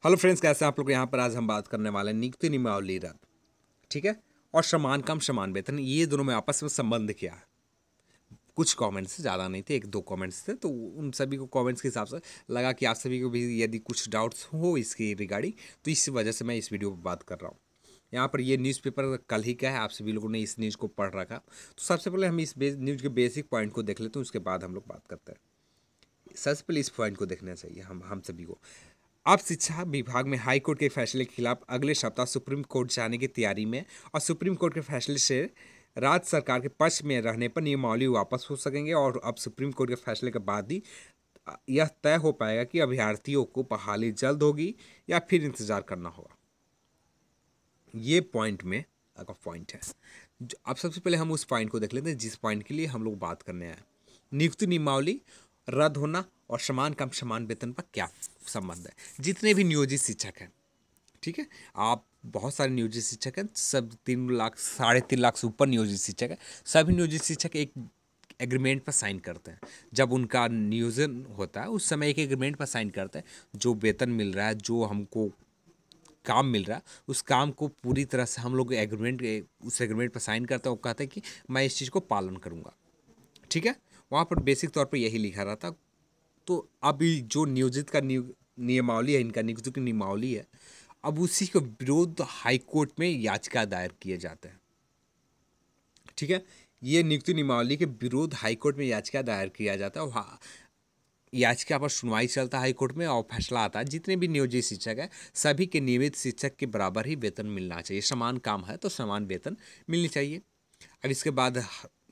Hello friends, कैसे हैं आप लोग। यहाँ पर आज हम बात करने वाले हैं नियुक्ति नियमावली रद्द, ठीक है, और समान काम समान वेतन, ये दोनों में आपस में संबंध क्या है। कुछ कमेंट्स ज़्यादा नहीं थे, एक दो कमेंट्स थे, तो उन सभी को कमेंट्स के हिसाब से लगा कि आप सभी को भी यदि कुछ डाउट्स हो इसकी रिगार्डिंग, तो इस वजह से मैं इस वीडियो पर बात कर रहा हूँ। यहाँ पर ये न्यूज़पेपर कल ही का है, आप सभी लोगों ने इस न्यूज़ को पढ़ रखा। तो सबसे पहले हम इस न्यूज़ के बेसिक पॉइंट को देख लेते हैं, उसके बाद हम लोग बात करते हैं। सबसे पहले इस पॉइंट को देखना चाहिए हम सभी को। अब शिक्षा विभाग में हाई कोर्ट के फैसले के खिलाफ अगले सप्ताह सुप्रीम कोर्ट जाने की तैयारी में, और सुप्रीम कोर्ट के फैसले से राज्य सरकार के पक्ष में रहने पर नियमावली वापस हो सकेंगे। और अब सुप्रीम कोर्ट के फैसले के बाद ही यह तय हो पाएगा कि अभ्यर्थियों को बहाली जल्द होगी या फिर इंतजार करना होगा। ये पॉइंट में अगर पॉइंट है, अब सबसे पहले हम उस पॉइंट को देख लेते हैं जिस पॉइंट के लिए हम लोग बात करने आए। नियुक्ति नियमावली रद्द होना और समान काम समान वेतन पर क्या संबंध है। जितने भी नियोजित शिक्षक हैं, ठीक है, आप बहुत सारे नियोजित शिक्षक हैं, सब 3 लाख 3.5 लाख से ऊपर नियोजित शिक्षक हैं। सभी नियोजित शिक्षक एक एग्रीमेंट पर साइन करते हैं। जब उनका नियोजन होता है उस समय एक एग्रीमेंट पर साइन करते हैं। जो वेतन मिल रहा है, जो हमको काम मिल रहा है, उस काम को पूरी तरह से हम लोग उस एग्रीमेंट पर साइन करते हैं और कहते हैं कि मैं इस चीज़ को पालन करूँगा, ठीक है। वहाँ पर बेसिक तौर पर यही लिखा रहता। तो अभी जो नियोजित का नियमावली है, इनका नियुक्ति की नियमावली है, अब उसी के विरुद्ध हाई कोर्ट में याचिका दायर किए जाते हैं, ठीक है। ये नियुक्ति नियमावली के विरुद्ध हाई कोर्ट में याचिका दायर किया जाता है। वहाँ याचिका पर सुनवाई चलता है हाई कोर्ट में, और फैसला आता है जितने भी नियोजित शिक्षक हैं सभी के नियमित शिक्षक के बराबर ही वेतन मिलना चाहिए। समान काम है तो समान वेतन मिलनी चाहिए। अब इसके बाद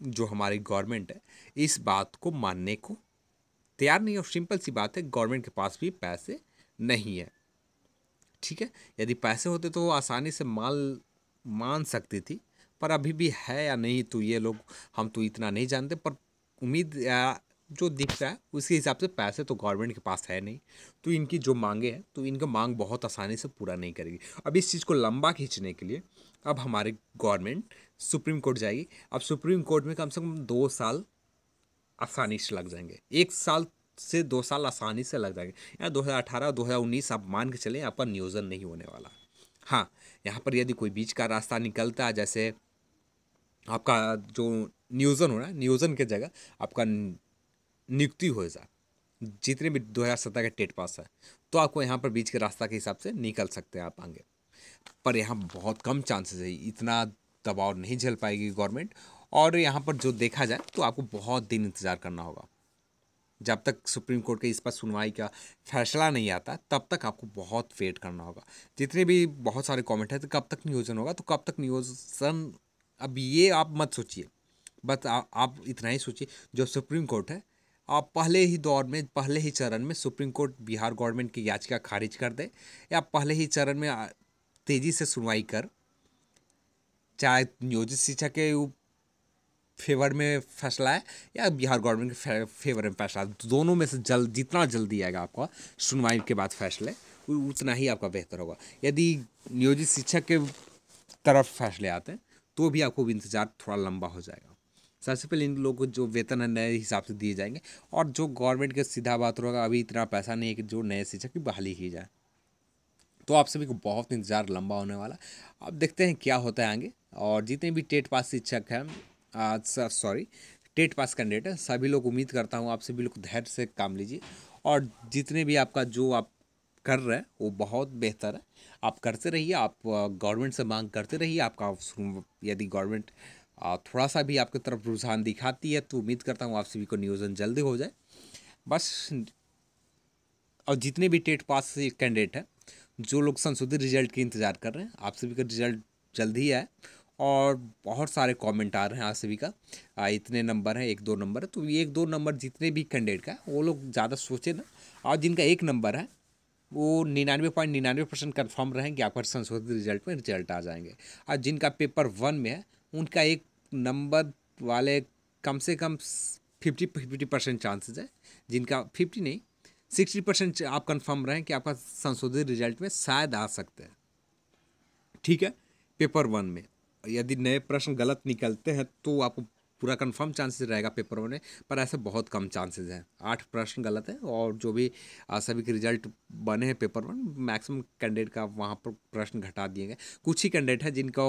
जो हमारी गवर्नमेंट है इस बात को मानने को तैयार नहीं, और सिंपल सी बात है, गवर्नमेंट के पास भी पैसे नहीं है, ठीक है। यदि पैसे होते तो वो आसानी से मान सकती थी, पर अभी भी है या नहीं तो ये लोग, हम तो इतना नहीं जानते, पर उम्मीद जो दिखता है उसके हिसाब से पैसे तो गवर्नमेंट के पास है नहीं। तो इनकी जो मांगे हैं तो इनका मांग बहुत आसानी से पूरा नहीं करेगी। अब इस चीज़ को लंबा खींचने के लिए अब हमारी गवर्नमेंट सुप्रीम कोर्ट जाएगी। अब सुप्रीम कोर्ट में कम से कम 2 साल आसानी से लग जाएंगे, 1 साल से 2 साल आसानी से लग जाएंगे। या 2018 2019 आप मान के चलें, यहाँ पर नियोजन नहीं होने वाला। हाँ, यहाँ पर यदि कोई बीच का रास्ता निकलता है, जैसे आपका जो नियोजन हो रहा है, नियोजन की जगह आपका नियुक्ति हो जाए, जितने भी 2017 के टेट पास है, तो आपको यहाँ पर बीच के रास्ता के हिसाब से निकल सकते हैं आप आगे। पर यहाँ बहुत कम चांसेस है, इतना दबाव नहीं झेल पाएगी गवर्नमेंट। और यहाँ पर जो देखा जाए तो आपको बहुत दिन इंतज़ार करना होगा। जब तक सुप्रीम कोर्ट के इस पर सुनवाई का फैसला नहीं आता तब तक आपको बहुत वेट करना होगा। जितने भी बहुत सारे कमेंट है, तो कब तक नियोजन होगा, तो कब तक नियोजन, अब ये आप मत सोचिए, बस आप इतना ही सोचिए, जो सुप्रीम कोर्ट है, आप पहले ही दौर में, पहले ही चरण में सुप्रीम कोर्ट बिहार गवर्नमेंट की याचिका खारिज कर दे, या पहले ही चरण में तेज़ी से सुनवाई कर, चाहे नियोजित शिक्षा के फेवर में फैसला है या बिहार गवर्नमेंट के फेवर में फैसला, दोनों में से जितना जल्दी आएगा आपका सुनवाई के बाद फैसले, उतना ही आपका बेहतर होगा। यदि नियोजित शिक्षक के तरफ फैसले आते हैं तो भी आपको इंतज़ार थोड़ा लंबा हो जाएगा। सबसे पहले इन लोगों को जो वेतन है नए हिसाब से दिए जाएंगे, और जो गवर्नमेंट के सीधा बात होगा, अभी इतना पैसा नहीं है कि जो नए शिक्षक की बहाली की जाए। तो आप सभी को बहुत इंतज़ार लंबा होने वाला। अब देखते हैं क्या होता है आगे। और जितने भी टेट पास शिक्षक हैं, सॉरी, टेट पास कैंडिडेट है, सभी लोग, उम्मीद करता हूँ आप सभी लोग धैर्य से काम लीजिए। और जितने भी आपका जो आप कर रहे हैं वो बहुत बेहतर है, आप करते रहिए, आप गवर्नमेंट से मांग करते रहिए। आपका यदि गवर्नमेंट थोड़ा सा भी आपकी तरफ रुझान दिखाती है तो उम्मीद करता हूँ आप सभी को नियोजन जल्दी हो जाए बस। और जितने भी टेट पास कैंडिडेट हैं, जो लोग संशोधित रिजल्ट के इंतज़ार कर रहे हैं, आप सभी का रिजल्ट जल्दी ही आए। और बहुत सारे कमेंट आ रहे हैं आप सभी का, इतने नंबर हैं, 1-2 नंबर है, तो ये 1-2 नंबर जितने भी कैंडिडेट का वो लोग ज़्यादा सोचे ना। और जिनका 1 नंबर है वो 99.99% कन्फर्म रहें कि आपका संशोधित रिजल्ट में रिजल्ट आ जाएंगे। और जिनका पेपर 1 में है उनका 1 नंबर वाले कम से कम 50% चांसेस है, जिनका 50 नहीं 60% आप कंफर्म रहें कि आपका संशोधित रिजल्ट में शायद आ सकते हैं, ठीक है। पेपर 1 में यदि नए प्रश्न गलत निकलते हैं तो आपको पूरा कंफर्म चांसेस रहेगा पेपर वन में, पर ऐसे बहुत कम चांसेस हैं। 8 प्रश्न गलत है और जो भी सभी के रिजल्ट बने हैं पेपर वन, मैक्सिमम कैंडिडेट का वहाँ पर प्रश्न घटा दिए गए। कुछ ही कैंडिडेट है जिनका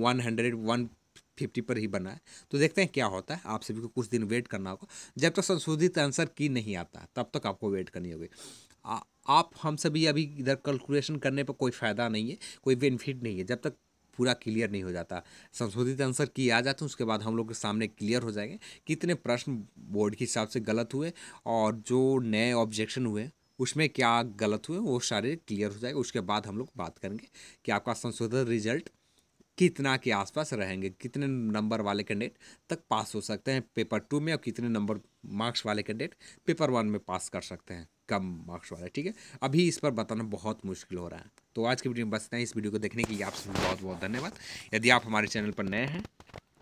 150 पर ही बना है। तो देखते हैं क्या होता है। आप सभी को कुछ दिन वेट करना होगा। जब तक संशोधित आंसर की नहीं आता तब तक आपको वेट करनी होगी। आप हम सभी अभी इधर कैलकुलेशन करने पर कोई फ़ायदा नहीं है, कोई बेनिफिट नहीं है जब तक पूरा क्लियर नहीं हो जाता। संशोधित आंसर की आ जाते हैं, उसके बाद हम लोग के सामने क्लियर हो जाएंगे कितने प्रश्न बोर्ड के हिसाब से गलत हुए और जो नए ऑब्जेक्शन हुए उसमें क्या गलत हुए, वो सारे क्लियर हो जाएगा। उसके बाद हम लोग बात करेंगे कि आपका संशोधित रिजल्ट कितना के आसपास रहेंगे, कितने नंबर वाले कैंडिडेट तक पास हो सकते हैं पेपर 2 में और कितने नंबर मार्क्स वाले कैंडिडेट पेपर 1 में पास कर सकते हैं, कम मार्क्स वाले। ठीक है, अभी इस पर बताना बहुत मुश्किल हो रहा है। तो आज की वीडियो में बस इतना ही। इस वीडियो को देखने के लिए आप सभी बहुत बहुत धन्यवाद। यदि आप हमारे चैनल पर नए हैं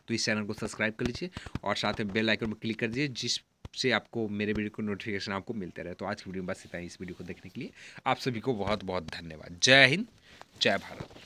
तो इस चैनल को सब्सक्राइब कर लीजिए और साथ में बेल आइकन पर क्लिक कर दीजिए, जिससे आपको मेरे वीडियो को नोटिफिकेशन आपको मिलते रहे। तो आज की वीडियो में बस इतना ही। इस वीडियो को देखने के लिए आप सभी को बहुत बहुत धन्यवाद। जय हिंद, जय भारत।